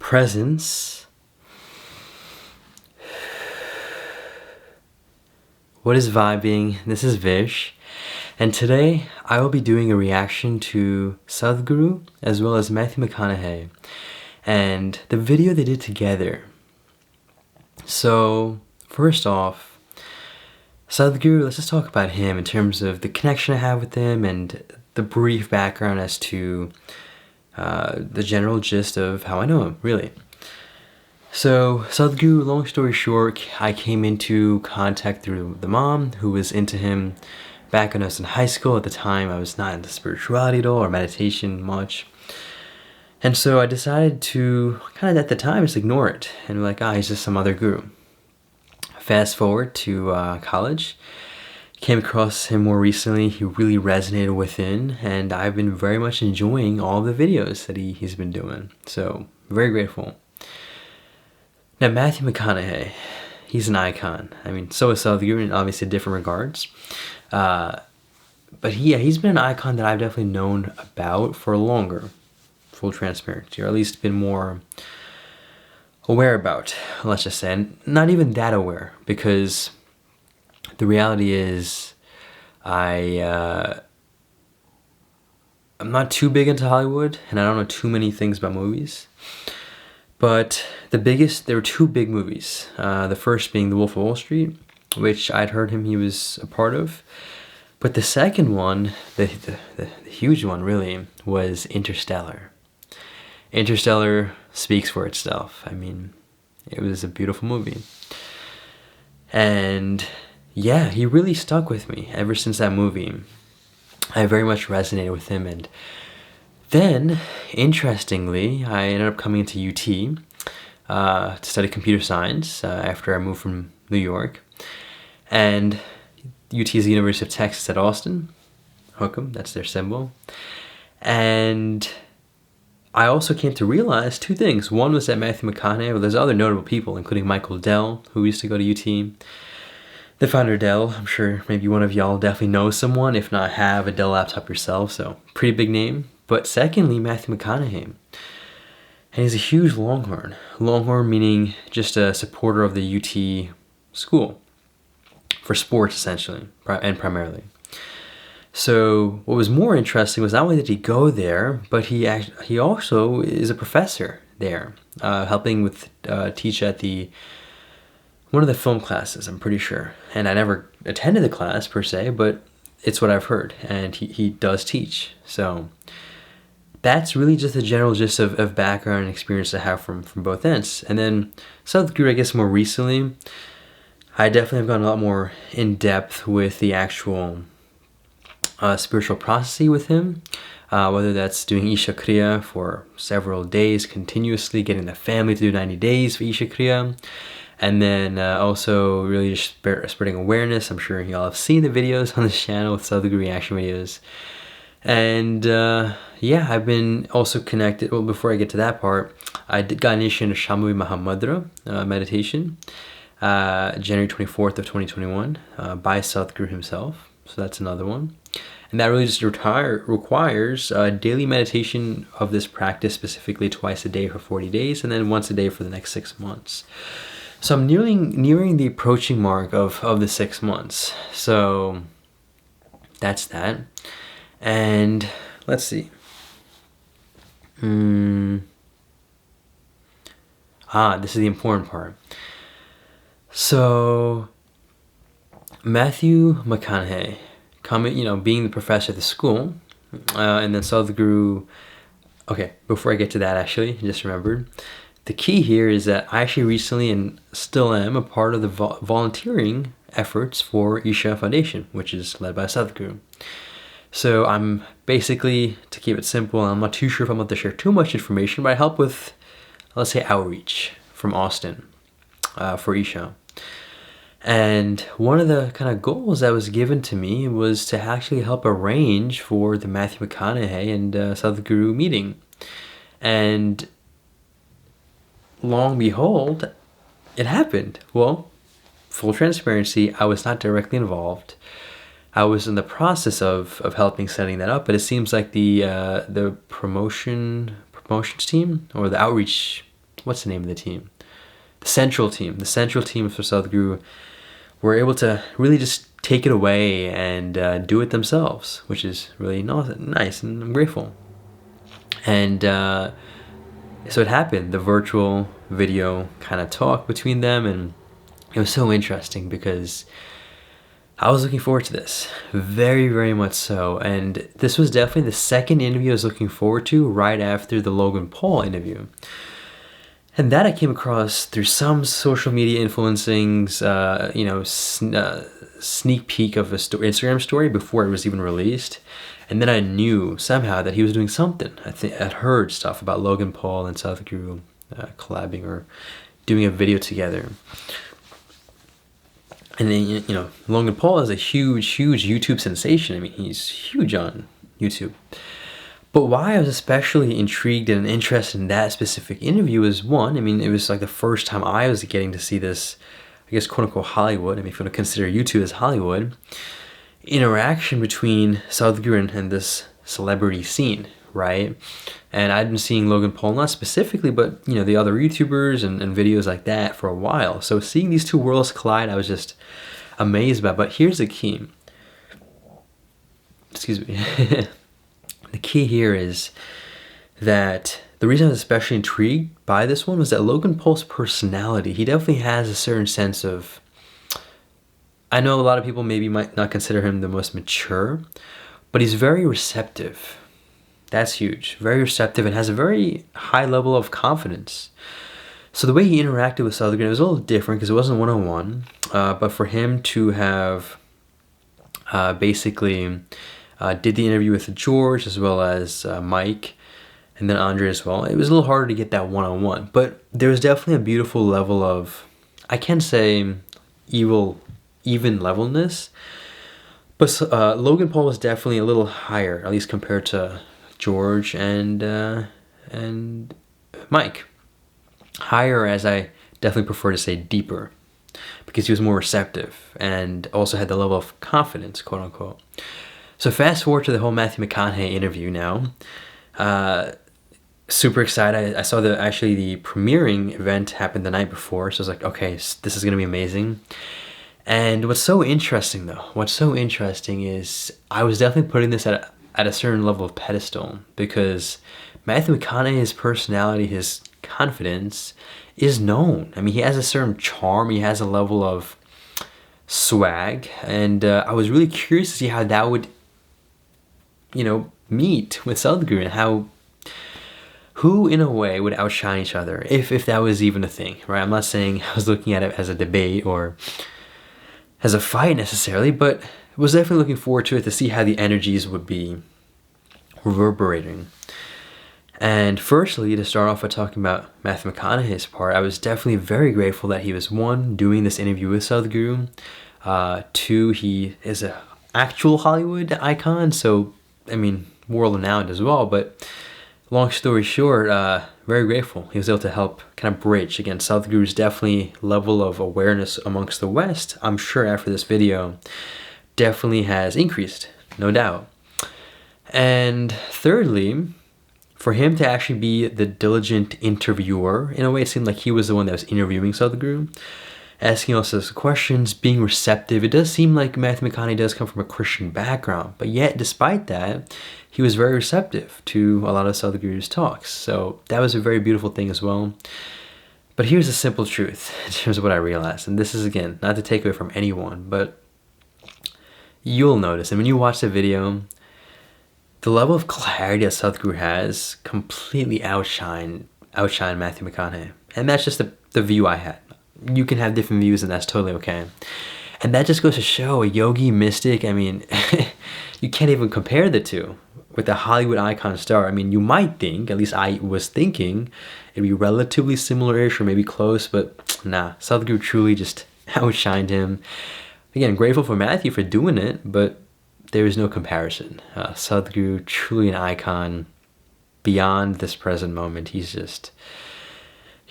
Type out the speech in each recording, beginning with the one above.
presence. What is vibing? This is Vish, and today I will be doing a reaction to Sadhguru as well as Matthew McConaughey and the video they did together. So first off, Sadhguru, let's just talk about him in terms of the connection I have with him and the brief background as to the general gist of how I know him, really. So Sadhguru, long story short, I came into contact through the mom who was into him back when I was in high school. At the time, I was not into spirituality at all or meditation much. And so I decided to kind of at the time just ignore it and be like, he's just some other guru. Fast forward to college, came across him more recently. He really resonated within, and I've been very much enjoying all the videos that he's been doing. So very grateful. Now Matthew McConaughey, he's an icon. I mean, so is Sadhguru in obviously different regards. But he's been an icon that I've definitely known about for longer, full transparency, or at least been more aware about, let's just say. And not even that aware, because the reality is I'm not too big into Hollywood, and I don't know too many things about movies. But there were two big movies. The first being The Wolf of Wall Street, which I'd heard he was a part of. But the second one, the huge one really, was Interstellar. Interstellar speaks for itself. I mean, it was a beautiful movie. And yeah, he really stuck with me ever since that movie. I very much resonated with him. And then, interestingly, I ended up coming into UT to study computer science after I moved from New York. And UT is the University of Texas at Austin. Hook 'em, that's their symbol. And I also came to realize two things. One was that Matthew McConaughey, well, there's other notable people, including Michael Dell, who used to go to UT. The founder Dell, I'm sure maybe one of y'all definitely knows someone, if not have a Dell laptop yourself, so pretty big name. But secondly, Matthew McConaughey. And he's a huge Longhorn. Longhorn meaning just a supporter of the UT school for sports, essentially, and primarily. So what was more interesting was not only did he go there, but he also is a professor there, helping with teach at one of the film classes, I'm pretty sure. And I never attended the class per se, but it's what I've heard, and he does teach. So that's really just the general gist of background and experience I have from both ends. And then Sadhguru, I guess more recently, I definitely have gone a lot more in depth with the actual spiritual processing with him, whether that's doing Isha Kriya for several days continuously, getting the family to do 90 days for Isha Kriya, and then also really just spreading awareness. I'm sure y'all have seen the videos on this channel with Sadhguru reaction videos. And yeah, I've been also connected. Well, before I get to that part, I got initiated into Shambhavi Mahamudra meditation, January 24th of 2021 by Sadhguru himself. So that's another one. And that really just requires daily meditation of this practice, specifically twice a day for 40 days, and then once a day for the next 6 months. So I'm nearing the approaching mark of the 6 months. So that's that. And let's see. This is the important part. So Matthew McConaughey, being the professor at the school, and then Sadhguru. Okay, before I get to that, actually, I just remembered. The key here is that I actually recently and still am a part of the volunteering efforts for Isha Foundation, which is led by Sadhguru. So I'm basically, to keep it simple, I'm not too sure if I'm about to share too much information, but I help with, let's say, outreach from Austin for Isha. And one of the kind of goals that was given to me was to actually help arrange for the Matthew McConaughey and Sadhguru meeting. And long and behold, it happened. Well, full transparency, I was not directly involved. I was in the process of helping setting that up, but it seems like the promotions team or the outreach what's the name of the team? The central team. The central team for Sadhguru were able to really just take it away and do it themselves, which is really nice, and I'm grateful. And so it happened, the virtual video kind of talk between them, and it was so interesting because I was looking forward to this, very, very much so. And this was definitely the second interview I was looking forward to right after the Logan Paul interview. And that I came across through some social media influencings, sneak peek of a Instagram story before it was even released. And then I knew somehow that he was doing something. I'd heard stuff about Logan Paul and Sadhguru collabing or doing a video together. And then, Logan Paul is a huge YouTube sensation. I mean, he's huge on YouTube. But why I was especially intrigued and interested in that specific interview is, one, I mean, it was like the first time I was getting to see this, I guess, quote unquote Hollywood, I mean, if you want to consider YouTube as Hollywood, interaction between Sadhguru and this celebrity scene, right? And I'd been seeing Logan Paul, not specifically, but, the other YouTubers and videos like that for a while. So seeing these two worlds collide, I was just amazed by. But here's the key. Excuse me. The key here is that the reason I was especially intrigued by this one was that Logan Paul's personality, he definitely has a certain sense of, I know a lot of people maybe might not consider him the most mature, but he's very receptive. That's huge. Very receptive and has a very high level of confidence. So the way he interacted with Sadhguru was a little different because it wasn't one-on-one, but for him to have basically did the interview with George as well as Mike and then Andre as well, it was a little harder to get that one-on-one. But there was definitely a beautiful level of, I can't say even levelness, but Logan Paul was definitely a little higher, at least compared to George and Mike. Higher, as I definitely prefer to say deeper, because he was more receptive and also had the level of confidence, quote unquote. So fast forward to the whole Matthew McConaughey interview now. Super excited. I saw the premiering event happened the night before, so I was like, okay, this is gonna be amazing. And what's so interesting is I was definitely putting this at a certain level of pedestal, because Matthew McConaughey's personality, his confidence is known. I mean, he has a certain charm, he has a level of swag, and I was really curious to see how that would, meet with Sadhguru, and who in a way would outshine each other, if that was even a thing, right? I'm not saying I was looking at it as a debate or as a fight necessarily, but was definitely looking forward to it to see how the energies would be reverberating. And firstly, to start off by talking about Matthew McConaughey's part, I was definitely very grateful that he was, one, doing this interview with Sadhguru, two, he is an actual Hollywood icon, so, I mean, world-renowned as well, but long story short, very grateful. He was able to help kind of bridge. Again, Sadhguru's definitely level of awareness amongst the West, I'm sure after this video, definitely has increased, no doubt. And thirdly, for him to actually be the diligent interviewer, in a way it seemed like he was the one that was interviewing Sadhguru, asking all sorts of questions, being receptive. It does seem like Matthew McConaughey does come from a Christian background, but yet despite that, he was very receptive to a lot of Sadhguru's talks. So that was a very beautiful thing as well. But here's the simple truth in terms of what I realized, and this is, again, not to take away from anyone, but you'll notice, and when you watch the video, the level of clarity that Sadhguru has completely outshine Matthew McConaughey. And that's just the view I had. You can have different views, and that's totally okay. And that just goes to show a yogi mystic. I mean, you can't even compare the two with a Hollywood icon star. I mean, you might think, at least I was thinking, it'd be relatively similar-ish or maybe close, but nah, Sadhguru truly just outshined him. Again, grateful for Matthew for doing it, but there is no comparison. Sadhguru, truly an icon beyond this present moment. He's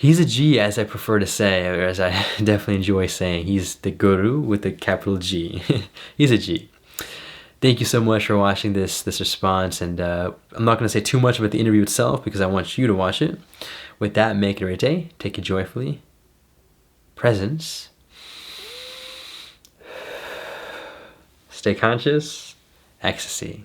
a G, as I prefer to say, or as I definitely enjoy saying. He's the guru with the capital G. He's a G. Thank you so much for watching this response, and I'm not going to say too much about the interview itself because I want you to watch it. With that, make it a great day. Take it joyfully. Presence. Stay conscious. Ecstasy.